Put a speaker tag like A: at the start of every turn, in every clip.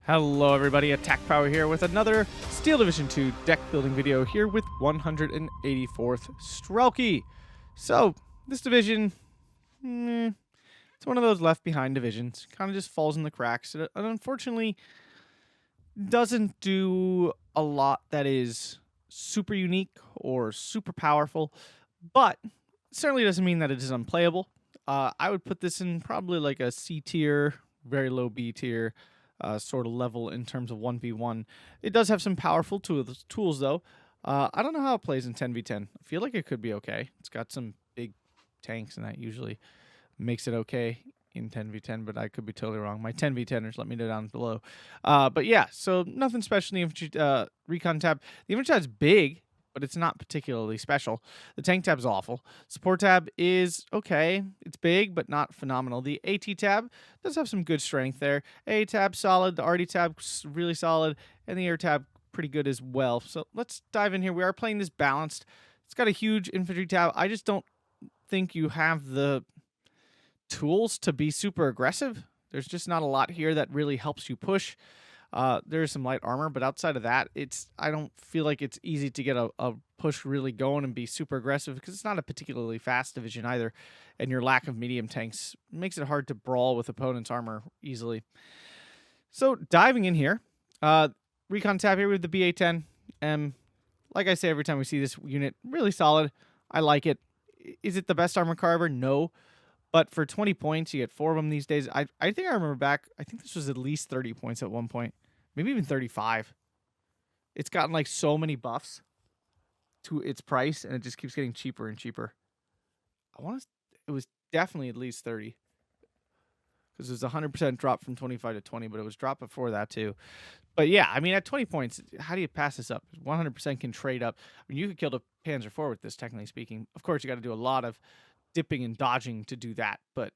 A: Hello everybody, Attack Power here with another Steel Division 2 deck building video here with 184th Strelki. So, this division, it's one of those left behind divisions. Kind of just falls in the cracks. It unfortunately doesn't do a lot that is super unique or super powerful, but certainly doesn't mean that it is unplayable. I would put this in probably like a C tier, very low B tier. Sort of level in terms of 1v1. It does have some powerful tools though. I don't know how it plays in 10v10. I feel like it could be okay. It's got some big tanks, and that usually makes it okay in 10v10, but I could be totally wrong. My 10v10ers, let me know down below. But yeah, so nothing special in the infantry recon tab. The infantry tab's big, but it's not particularly special. The tank tab is awful. Support tab is okay. It's big, but not phenomenal. The AT tab does have some good strength there. A tab solid. The RD tab really solid, and the air tab pretty good as well. So let's dive in here. We are playing this balanced. It's got a huge infantry tab. I just don't think you have the tools to be super aggressive. There's just not a lot here that really helps you push. There's some light armor, but outside of that, I don't feel like it's easy to get a push really going and be super aggressive, because it's not a particularly fast division either, and your lack of medium tanks makes it hard to brawl with opponents' armor easily. So diving in here, recon tab here with the BA-10. Like I say every time we see this unit, really solid. I like it. Is it the best armor car ever? No. But for 20 points, you get 4 of them these days. I think I remember back, I think this was at least 30 points at one point. Maybe even 35. It's gotten like so many buffs to its price, and it just keeps getting cheaper and cheaper. It was definitely at least 30. Because it was a 100% drop from 25 to 20, but it was dropped before that too. But yeah, I mean, at 20 points, how do you pass this up? 100% can trade up. I mean, you could kill the Panzer IV with this, technically speaking. Of course, you got to do a lot of dipping and dodging to do that, but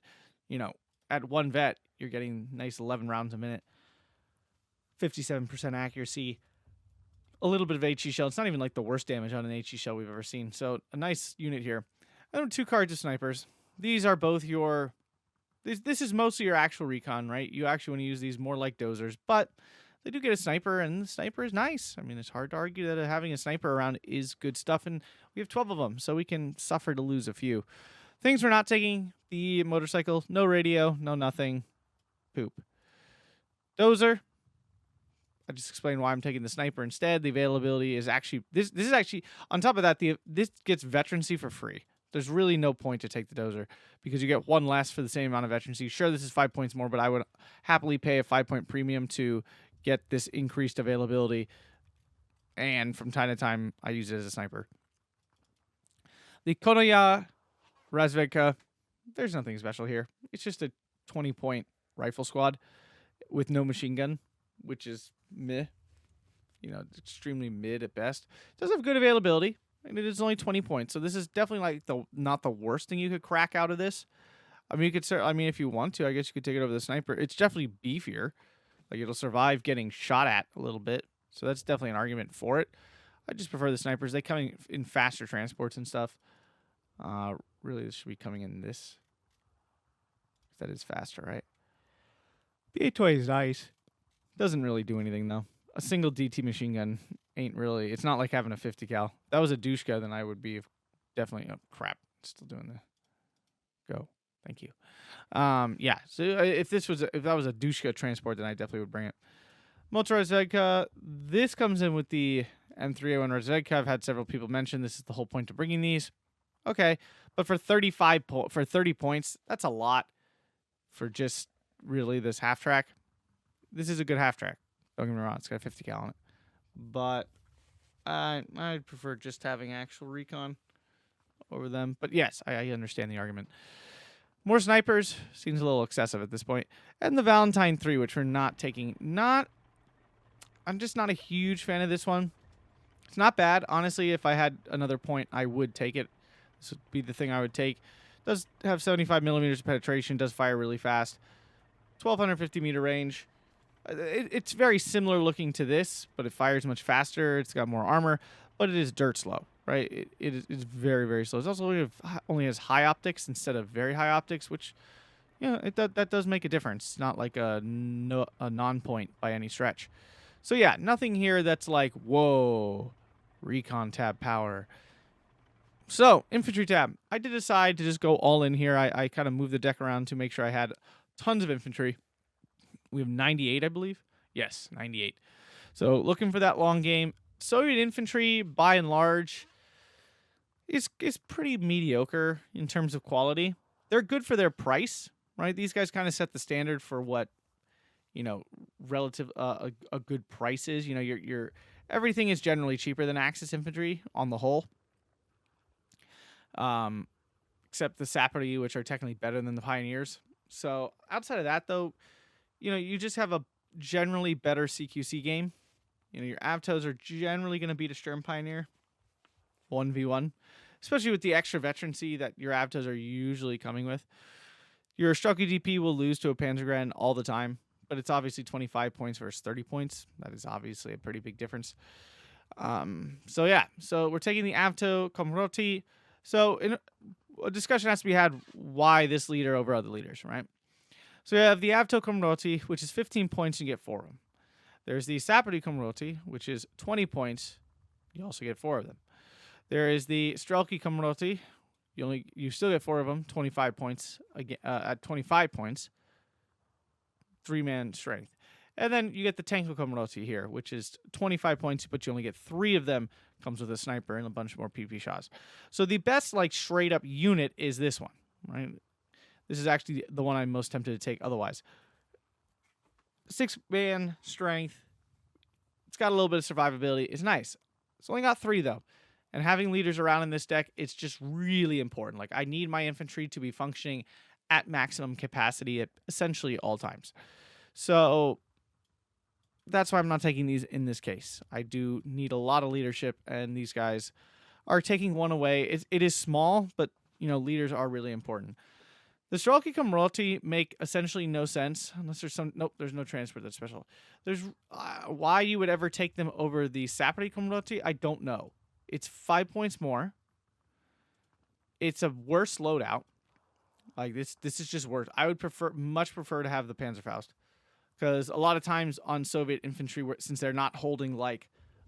A: you know, at one vet you're getting nice 11 rounds a minute, 57% accuracy, a little bit of HE shell. It's not even like the worst damage on an HE shell we've ever seen, so a nice unit here. And 2 cards of snipers. These are both your this is mostly your actual recon, right? You actually want to use these more like dozers, but they do get a sniper, and the sniper is nice. I mean, it's hard to argue that having a sniper around is good stuff, and we have 12 of them, so we can suffer to lose a few. Things we're not taking: the motorcycle, no radio, no nothing, poop. Dozer, I just explained why I'm taking the sniper instead. The availability is actually, this is actually, on top of that, this gets veterancy for free. There's really no point to take the dozer, because you get 1 less for the same amount of veterancy. Sure, this is 5 points more, but I would happily pay a 5-point premium to get this increased availability, and from time to time, I use it as a sniper. The Konoya Razvedka, there's nothing special here. It's just a 20-point rifle squad with no machine gun, which is meh. You know, extremely mid at best. It does have good availability, and it is only 20 points. So this is definitely like not the worst thing you could crack out of this. I mean, if you want to, I guess you could take it over the sniper. It's definitely beefier. Like, it'll survive getting shot at a little bit. So that's definitely an argument for it. I just prefer the snipers. They come in faster transports and stuff. Really, this should be coming in this. That is faster, right? BA toy is nice. Doesn't really do anything, though. A single DT machine gun ain't really... It's not like having a 50 cal. If that was a douchka, then I would be definitely... Oh, crap. Still doing the... Go. Thank you. Yeah, so if that was a douchka transport, then I definitely would bring it. Motor Razvedka. This comes in with the M3A1 Razvedka. I've had several people mention this is the whole point of bringing these. Okay, but for 30 points, that's a lot for just really this half track. This is a good half track. Don't get me wrong, it's got a 50 cal on it. But I'd prefer just having actual recon over them. But yes, I understand the argument. More snipers seems a little excessive at this point. And the Valentine 3, which we're not taking. I'm just not a huge fan of this one. It's not bad. Honestly, if I had another point, I would take it. This would be the thing I would take. Does have 75 millimeters of penetration. Does fire really fast. 1,250 meter range. It's very similar looking to this, but it fires much faster. It's got more armor, but it is dirt slow, right? It is very, very slow. It also only has high optics instead of very high optics, which Yeah, that does make a difference. Not like a non-point by any stretch. So yeah, nothing here that's like, whoa, recon tab power. So infantry tab. I did decide to just go all in here. I kind of moved the deck around to make sure I had tons of infantry. We have 98, I believe. Yes, 98. So looking for that long game. Soviet infantry, by and large, is pretty mediocre in terms of quality. They're good for their price, right? These guys kind of set the standard for what, relative a good price is. Your everything is generally cheaper than Axis infantry on the whole, except the Sapperty, which are technically better than the Pioneers. So outside of that, though, you just have a generally better CQC game. Your Avtos are generally going to beat a Sturm Pioneer 1v1, especially with the extra veterancy that your Avtos are usually coming with. Your Strelki DP will lose to a Panzergren all the time, but it's obviously 25 points versus 30 points. That is obviously a pretty big difference. So we're taking the Avto Komroti. So a discussion has to be had why this leader over other leaders, right? So you have the Avto Komroti, which is 15 points, and you get 4 of them. There's the Sapperty Komroti, which is 20 points. You also get 4 of them. There is the Strelki Komroti. You still get 4 of them, 25 points again, at 25 points. 3-man strength. And then you get the Tanko Komroti here, which is 25 points, but you only get 3 of them. Comes with a sniper and a bunch more PP shots. So the best straight up unit is this one, right? This is actually the one I'm most tempted to take otherwise. 6-man strength. It's got a little bit of survivability. It's nice. It's only got 3 though. And having leaders around in this deck, it's just really important. I need my infantry to be functioning at maximum capacity at essentially all times. So that's why I'm not taking these in this case. I do need a lot of leadership, and these guys are taking one away. It is small, but leaders are really important. The Strelki Komroti make essentially no sense unless there's there's no transport that's special. There's why you would ever take them over the Sapperty Komroti, I don't know. It's 5 points more. It's a worse loadout. This is just worse. I would much prefer to have the Panzerfaust, because a lot of times on Soviet infantry, since they're not holding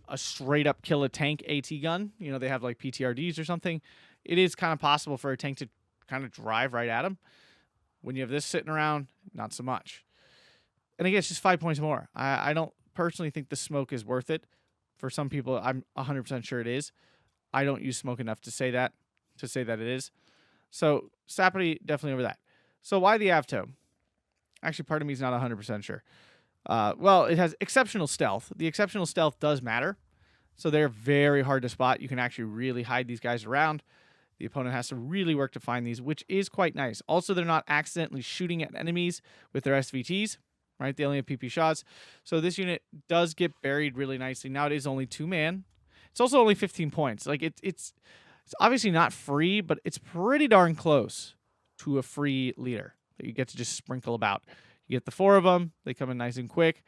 A: a straight up kill a tank AT gun, they have PTRDs or something. It is kind of possible for a tank to kind of drive right at them. When you have this sitting around, not so much. And again, it's just 5 points more. I don't personally think the smoke is worth it. For some people, I'm 100% sure it is. I don't use smoke enough to say that it is. So Sapperty definitely over that. So why the Avto? Actually, part of me is not 100% sure. Well, it has exceptional stealth. The exceptional stealth does matter. So they're very hard to spot. You can actually really hide these guys around. The opponent has to really work to find these, which is quite nice. Also, they're not accidentally shooting at enemies with their SVTs, right? They only have PP shots. So this unit does get buried really nicely. Now it is only 2-man. It's also only 15 points. It's obviously not free, but it's pretty darn close to a free leader that you get to just sprinkle about. You get the 4 of them. They come in nice and quick.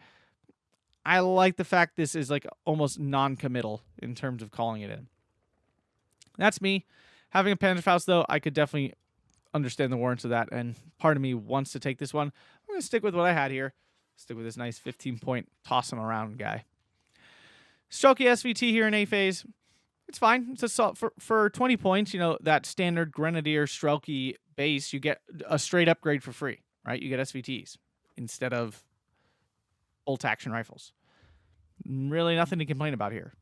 A: I like the fact this is almost non-committal in terms of calling it in. That's me. Having a Panzerfaust, though, I could definitely understand the warrants of that, and part of me wants to take this one. I'm going to stick with what I had here. Stick with this nice 15-point toss-em around guy. Strelki SVT here in A phase. It's fine. It's for 20 points, that standard Grenadier Strelki base, you get a straight upgrade for free, right? You get SVTs instead of bolt-action rifles. Really nothing to complain about here.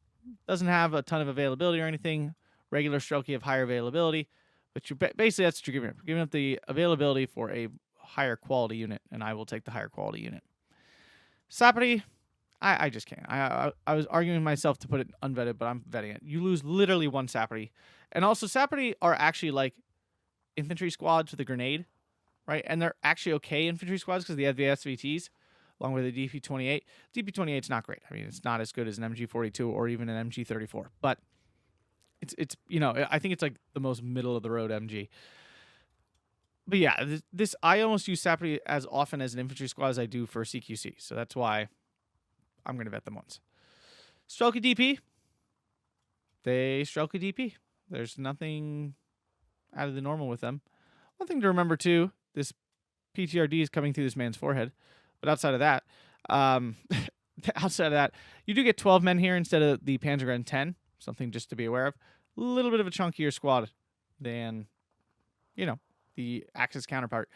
A: Doesn't have a ton of availability or anything. Regular Strelki have higher availability, but basically that's what you're giving up. You're giving up the availability for a higher quality unit, and I will take the higher quality unit. Sapperty, I just can't. I was arguing with myself to put it unvetted, but I'm vetting it. You lose literally 1 Sapperty. And also, Sapperty are actually infantry squads with a grenade, right? And they're actually okay infantry squads because they have the SVTs along with the DP-28. DP-28 is not great. I mean, it's not as good as an MG-42 or even an MG-34, but it's I think it's the most middle of the road MG. But yeah, this I almost use Sapperty as often as an infantry squad as I do for CQC, so that's why I'm going to vet them once. Strelki DP. They Strelki DP. There's nothing out of the normal with them. One thing to remember too, this PTRDs coming through this man's forehead. But outside of that, um, you do get 12 men here instead of the Panzergren 10. Something just to be aware of. A little bit of a chunkier squad than, the Axis counterpart.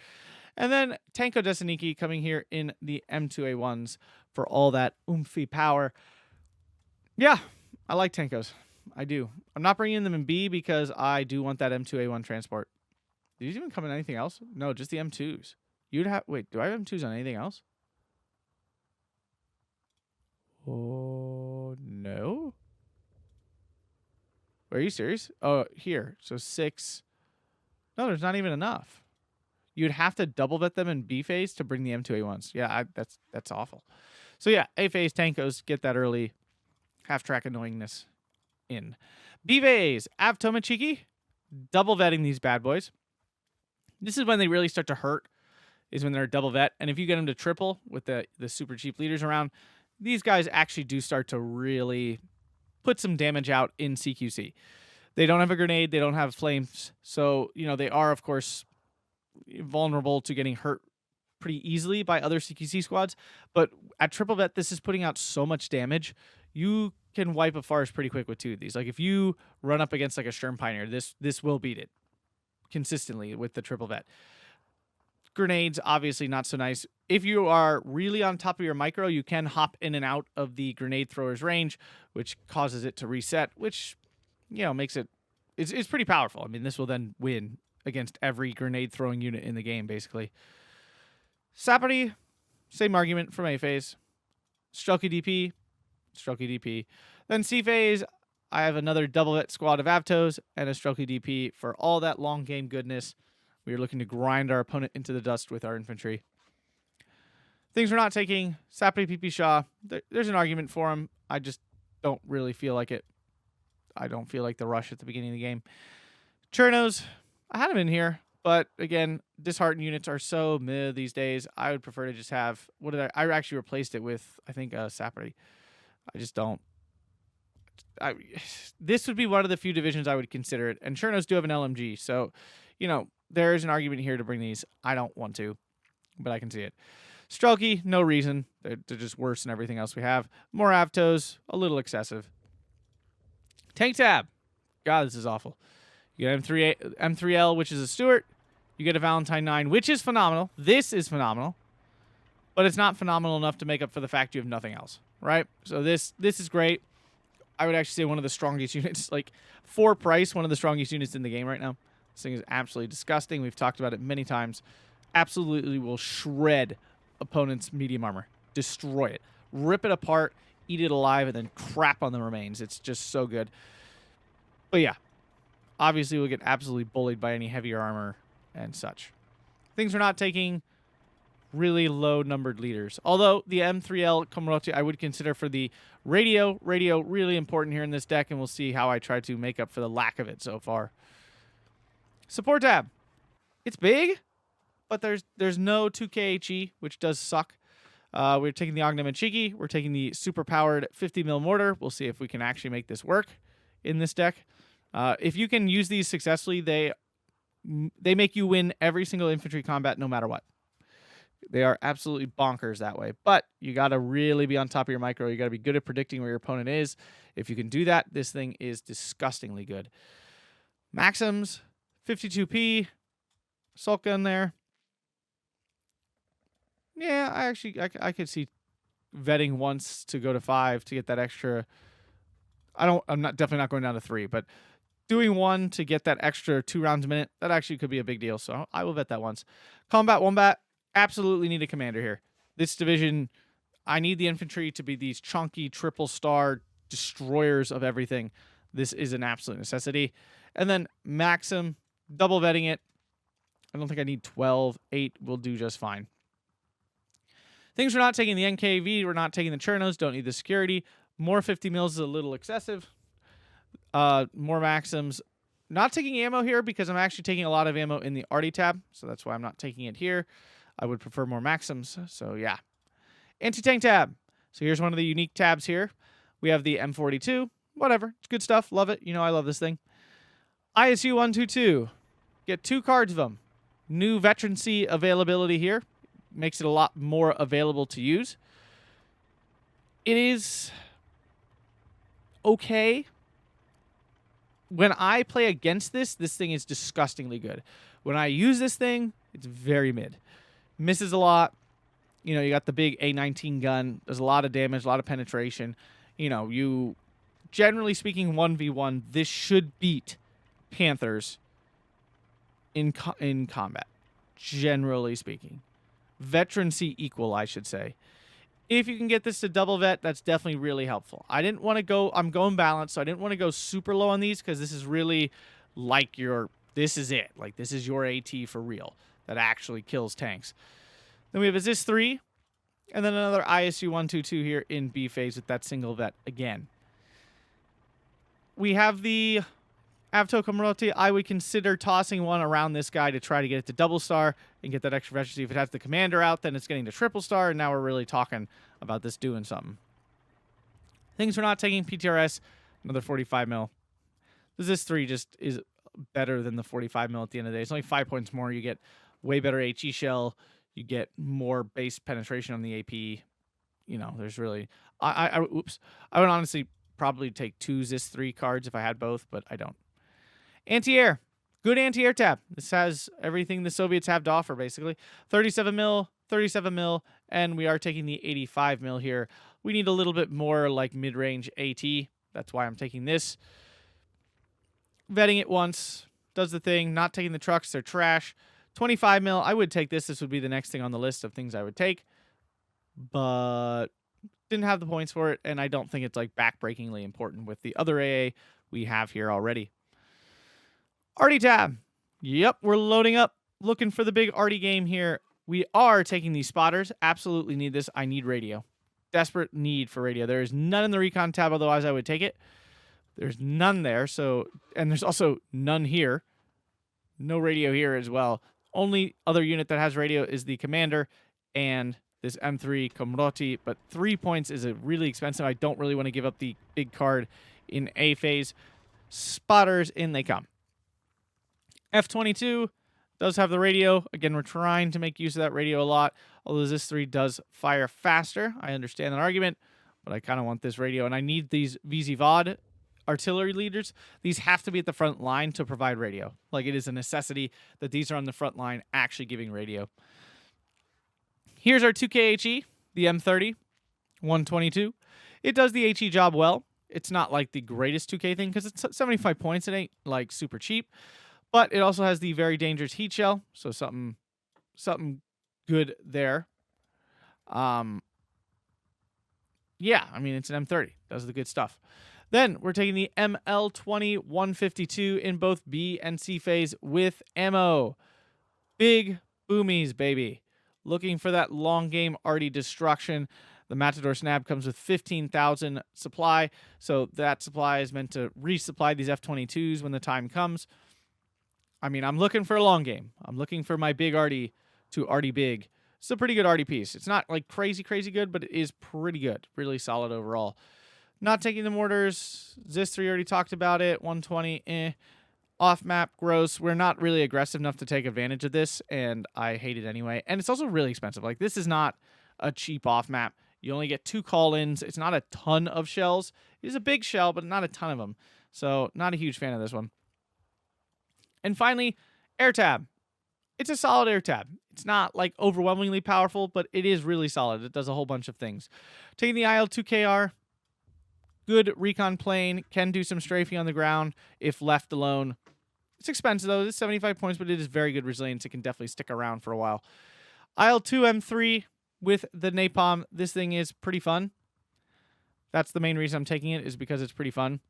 A: And then Tanko Desaniki coming here in the M2A1s for all that oomphy power. Yeah, I like Tankos. I do. I'm not bringing them in B because I do want that M2A1 transport. Do these even come in anything else? No, just the M2s. Wait, do I have M2s on anything else? Oh, no. Are you serious? Oh, here. So 6. No, there's not even enough. You'd have to double vet them in B phase to bring the M2A1s. Yeah, that's awful. So yeah, A phase Tankos, get that early half-track annoyingness in. B phase, Avtomachiki, double vetting these bad boys. This is when they really start to hurt, is when they're a double vet. And if you get them to triple with the super cheap leaders around, these guys actually do start to really put some damage out in CQC. They don't have a grenade. They don't have flames. So, they are, of course, vulnerable to getting hurt pretty easily by other CQC squads. But at triple vet, this is putting out so much damage. You can wipe a forest pretty quick with 2 of these. Like, if you run up against, like, a Sturm Pioneer, this will beat it consistently with the triple vet. Grenades, obviously not so nice. If you are really on top of your micro, you can hop in and out of the grenade thrower's range, which causes it to reset, which, makes it's pretty powerful. I mean, this will then win against every grenade throwing unit in the game, basically. Sapari, same argument from A phase. Strelki DP, Strelki DP. Then C phase, I have another double vet squad of Avtos and a Strelki DP for all that long game goodness. We are looking to grind our opponent into the dust with our infantry. Things we're not taking, Sapari PP Shaw. There's an argument for him. I just don't really feel like it. I don't feel like the rush at the beginning of the game. Chernos, I had him in here, but again, disheartened units are so meh these days. I would prefer to just have, I actually replaced it with, I think, Sapari. I just don't. This would be one of the few divisions I would consider it. And Chernos do have an LMG, so, there is an argument here to bring these. I don't want to, but I can see it. Strelki, no reason. They're just worse than everything else we have. More Avtos, a little excessive. Tank tab. God, this is awful. You get M3L, which is a Stuart. You get a Valentine 9, which is phenomenal. This is phenomenal. But it's not phenomenal enough to make up for the fact you have nothing else, right? So this is great. I would actually say one of the strongest units, like for price, one of the strongest units in the game right now. This thing is absolutely disgusting. We've talked about it many times. Absolutely will shred opponent's medium armor. Destroy it. Rip it apart, eat it alive, and then crap on the remains. It's just so good. But yeah, obviously we'll get absolutely bullied by any heavier armor and such. Things we're not taking, really low numbered leaders. Although the M3L Komarote I would consider for the radio. Radio really important here in this deck, and we'll see how I try to make up for the lack of it so far. Support tab. It's big, but there's no 2KHE, which does suck. We're taking the Ognamachiki. We're taking the super-powered 50mm mortar. We'll see if we can actually make this work in this deck. If you can use these successfully, they make you win every single infantry combat no matter what. They are absolutely bonkers that way. But you got to really be on top of your micro. You got to be good at predicting where your opponent is. If you can do that, this thing is disgustingly good. Maxims, 52p, assault gun there. Yeah, I could see vetting once to go to 5 to get that extra. I'm definitely not going down to 3, but doing 1 to get that extra 2 rounds a minute, that actually could be a big deal. So I will vet that once. Combat Wombat, absolutely need a commander here. This division, I need the infantry to be these chunky triple star destroyers of everything. This is an absolute necessity. And then Maxim, double vetting it. I don't think I need 12. 8 will do just fine. Things we're not taking the NKV, we're not taking the Chernos, don't need the security. More 50 mils is a little excessive. More Maxims. Not taking ammo here because I'm actually taking a lot of ammo in the Arty tab, so that's why I'm not taking it here. I would prefer more Maxims, so yeah. Anti-tank tab. So here's one of the unique tabs here. We have the M42. Whatever. It's good stuff. Love it. I love this thing. ISU 122. Get 2 cards of them. New veterancy availability here makes it a lot more available to use. It is okay. When I play against this thing is disgustingly good. When I use this thing, it's very mid. Misses a lot. You know, you got the big A19 gun. There's a lot of damage, a lot of penetration. You know, you, generally speaking, 1v1, this should beat Panthers in combat, generally speaking. Veterancy equal, I should say. If you can get this to double vet, that's definitely really helpful. I didn't want to go, I'm going balanced, so I didn't want to go super low on these because this is really like this is it. Like, this is your AT for real that actually kills tanks. Then we have a ZIS 3, and then another ISU 122 here in B phase with that single vet again. We have the Avto Komroti. I would consider tossing one around this guy to try to get it to double star and get that extra veterancy. If it has the commander out, then it's getting to triple star, and now we're really talking about this doing something. Things we're not taking, PTRS, another 45 mil. The ZIS 3 just is better than the 45 mil at the end of the day. It's only 5 points more. You get way better HE shell. You get more base penetration on the AP. You know, there's really... I would honestly probably take 2 ZIS 3 cards if I had both, but I don't. Anti-air. Good anti-air tab. This has everything the Soviets have to offer, basically. 37 mil, 37 mil, and we are taking the 85 mil here. We need a little bit more like mid-range AT. That's why I'm taking this. Vetting it once. Does the thing. Not taking the trucks. They're trash. 25 mil. I would take this. This would be the next thing on the list of things I would take. But didn't have the points for it, and I don't think it's like backbreakingly important with the other AA we have here already. Arty tab. Yep, we're loading up. Looking for the big Arty game here. We are taking these spotters. Absolutely need this. I need radio. Desperate need for radio. There is none in the recon tab, otherwise I would take it. There's none there, so, and there's also none here. No radio here as well. Only other unit that has radio is the commander and this M3 Komroti, but 3 points is a really expensive. I don't really want to give up the big card in A phase. Spotters, in they come. F-22 does have the radio. Again, we're trying to make use of that radio a lot, although this 3 does fire faster. I understand that argument, but I kind of want this radio, and I need these VZ-VOD artillery leaders. These have to be at the front line to provide radio. Like, it is a necessity that these are on the front line actually giving radio. Here's our 2K HE, the M30, 122. It does the HE job well. It's not like the greatest 2K thing because it's 75 points. It ain't like super cheap. But it also has the very dangerous heat shell, so something good there. Yeah, I mean, it's an M30. Does the good stuff. Then we're taking the ML20 152 in both B and C phase with ammo. Big boomies, baby. Looking for that long game arty destruction. The Matador Snap comes with 15,000 supply, so that supply is meant to resupply these F-22s when the time comes. I mean, I'm looking for a long game. I'm looking for my big arty to arty big. It's a pretty good arty piece. It's not like crazy good, but it is pretty good. Really solid overall. Not taking the mortars. ZIS 3 already talked about it. 120, off map, gross. We're not really aggressive enough to take advantage of this, and I hate it anyway. And it's also really expensive. Like, this is not a cheap off map. You only get 2 call-ins. It's not a ton of shells. It is a big shell, but not a ton of them. So, not a huge fan of this one. And finally, air tab. It's a solid air tab. It's not like overwhelmingly powerful, but it is really solid. It does a whole bunch of things. Taking the IL-2KR, good recon plane, can do some strafing on the ground if left alone. It's expensive though. It's 75 points, but it is very good resilience. It can definitely stick around for a while. IL-2M3 with the napalm. This thing is pretty fun. That's the main reason I'm taking it, is because it's pretty fun.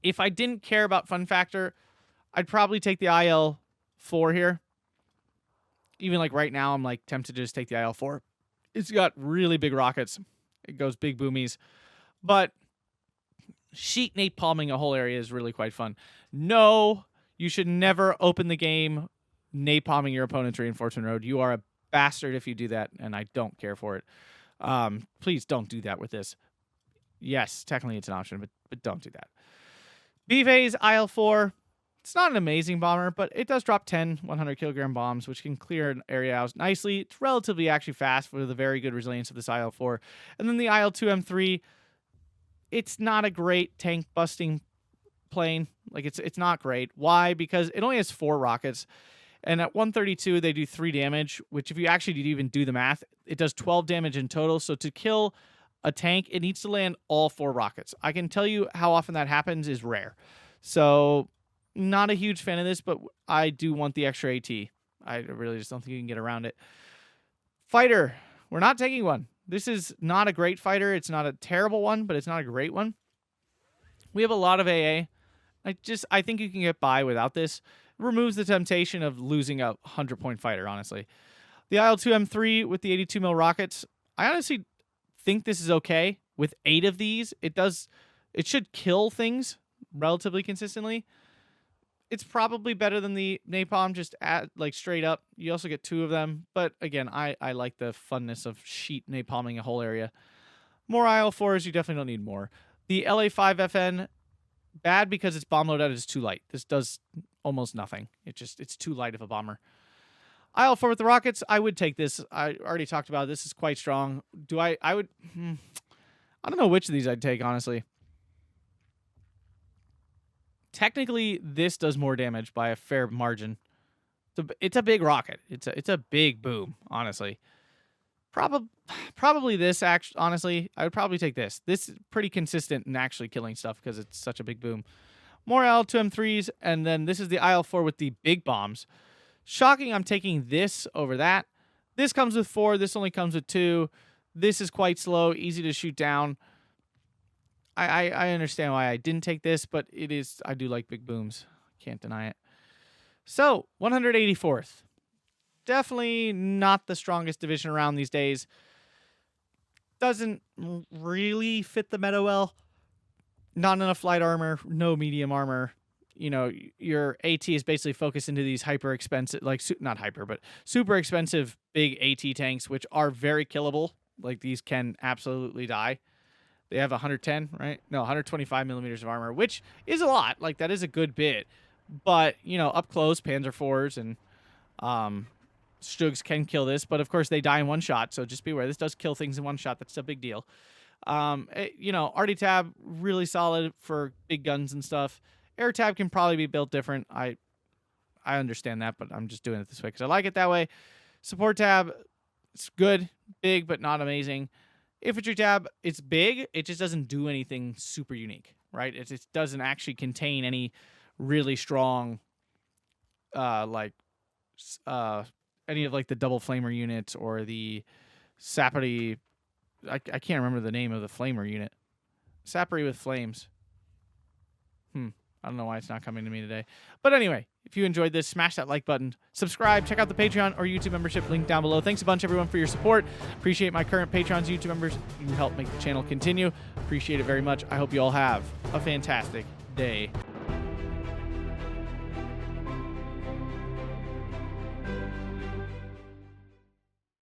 A: If I didn't care about fun factor, I'd probably take the IL-4 here. Even like right now, I'm like tempted to just take the IL-4. It's got really big rockets. It goes big boomies. But sheet napalming a whole area is really quite fun. No, you should never open the game napalming your opponent's reinforcement road. You are a bastard if you do that, and I don't care for it. Please don't do that with this. Yes, technically it's an option, but don't do that. B-phase, IL-4. It's not an amazing bomber, but it does drop 10 100-kilogram bombs, which can clear an area out nicely. It's relatively actually fast for the very good resilience of this IL-4. And then the IL-2M3, it's not a great tank busting plane. Like, it's not great. Why? Because it only has 4 rockets. And at 132, they do 3 damage, which if you actually even do the math, it does 12 damage in total. So to kill a tank, it needs to land all 4 rockets. I can tell you how often that happens is rare. So not a huge fan of this, but I do want the extra AT. I really just don't think you can get around it. Fighter. We're not taking one. This is not a great fighter. It's not a terrible one, but it's not a great one. We have a lot of AA. I think you can get by without this. It removes the temptation of losing a 100-point fighter, honestly. The IL-2M3 with the 82 mil rockets, I honestly think this is okay. With 8 of these, it should kill things relatively consistently. It's probably better than the napalm, just like straight up. You also get 2 of them, but again, I like the funness of sheet napalming a whole area. More IL-4s, you definitely don't need more. The LA-5FN, bad because its bomb loadout is too light. This does almost nothing. It's too light of a bomber. IL-4 with the rockets, I would take this. I already talked about it. This is quite strong. I don't know which of these I'd take, honestly. Technically, this does more damage by a fair margin. It's a big rocket. It's a big boom, honestly. Probably this, actually, honestly. I would probably take this. This is pretty consistent in actually killing stuff because it's such a big boom. More IL-2M3s, and then this is the IL-4 with the big bombs. Shocking, I'm taking this over that. This comes with 4. This only comes with 2. This is quite slow, easy to shoot down. I understand why I didn't take this, but I do like big booms. Can't deny it. So, 184th. Definitely not the strongest division around these days. Doesn't really fit the meta well. Not enough light armor, no medium armor. You know, your AT is basically focused into these hyper expensive, like, not hyper, but super expensive big AT tanks, which are very killable. Like, these can absolutely die. They have 110, right? No, 125 millimeters of armor, which is a lot. Like, that is a good bit. But, you know, up close, Panzer IVs and Stugs can kill this. But, of course, they die in one shot. So just beware. This does kill things in one shot. That's a big deal. You know, RD Tab, really solid for big guns and stuff. Air Tab can probably be built different. I understand that, but I'm just doing it this way because I like it that way. Support Tab, it's good, big, but not amazing. Infantry Tab, it's big. It just doesn't do anything super unique, right? It doesn't actually contain any really strong, any of like the double flamer units or the Sappery. I can't remember the name of the flamer unit. Sappery with flames. I don't know why it's not coming to me today. But anyway, if you enjoyed this, smash that like button. Subscribe. Check out the Patreon or YouTube membership link down below. Thanks a bunch, everyone, for your support. Appreciate my current Patrons, YouTube members. You help make the channel continue. Appreciate it very much. I hope you all have a fantastic day.